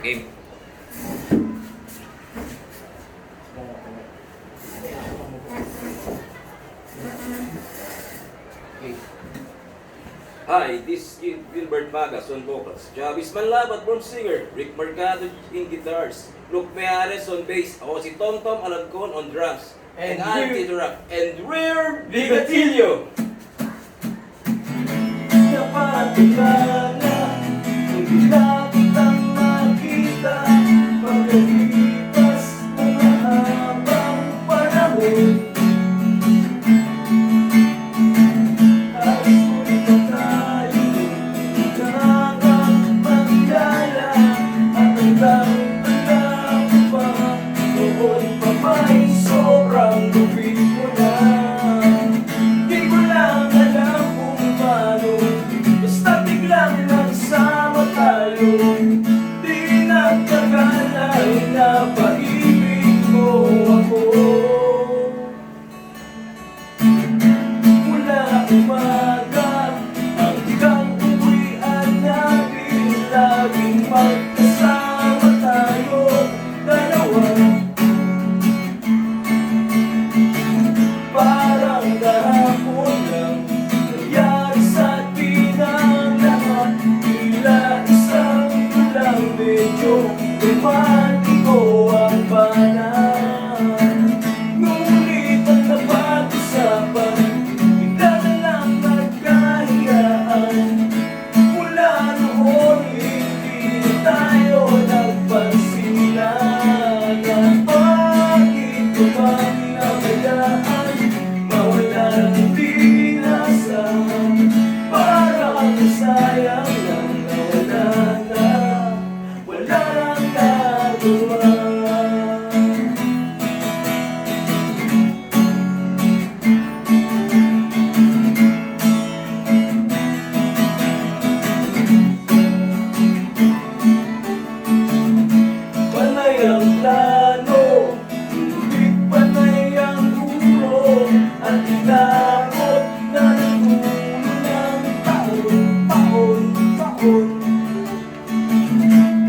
Game. Hi, this is Gilbert Magas on vocals, Javis Manlab at bronze singer, Rick Mercado in guitars, Luke Meares on bass, ako si Tom Tom Alagcon on drums, and I'm Tito Rock, and we're Bigatillo! Napatulala, hindi na kitang makita, pagkalipas ng mahabang panahon.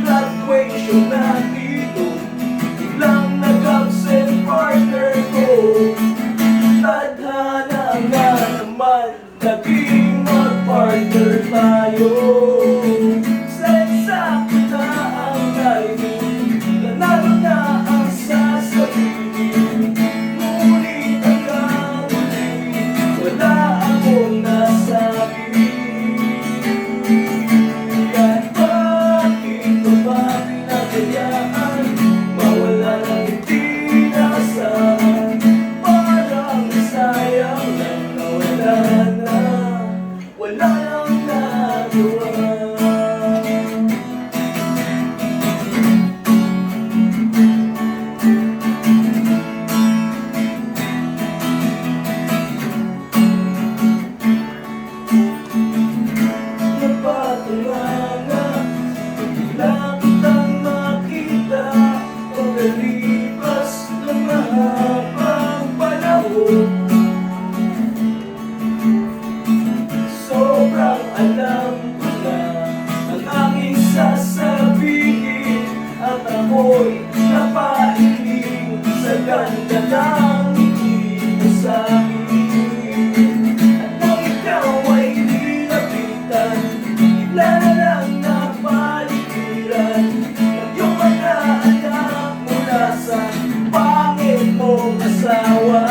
Graduation na dito, lang nag-absent partner ko. Tadhana nga naman, naging mag-partner tayo. Sensakto na ang timing, nanalo na ang sasabihin. Ngunit hanggang huli, wala akong nasabi. Sobrang alam ko na ang aking sasabihin, at ako'y napailing sa ganda ng ngiti mo sa'kin. At nang ikaw ay nilapitan, bigla na lang napaligiran ang iyong mga anak mula sa pangit mong asawa.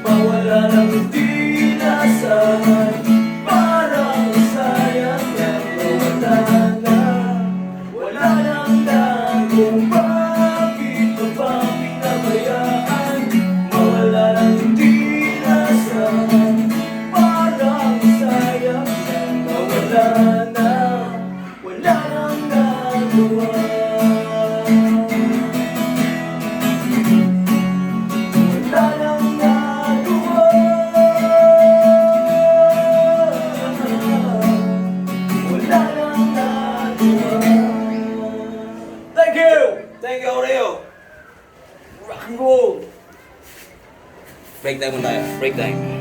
Mawala ng hindi nasahan, parang sayang lang nawala na. Wala nang nagong bakit pa ba pinabayaan. Mawala ng hindi nasahan, parang sayang lang nawala na. Wala nang nagawa. Thank you, Oreo! Rock and roll! Break time muna tayo. Break time.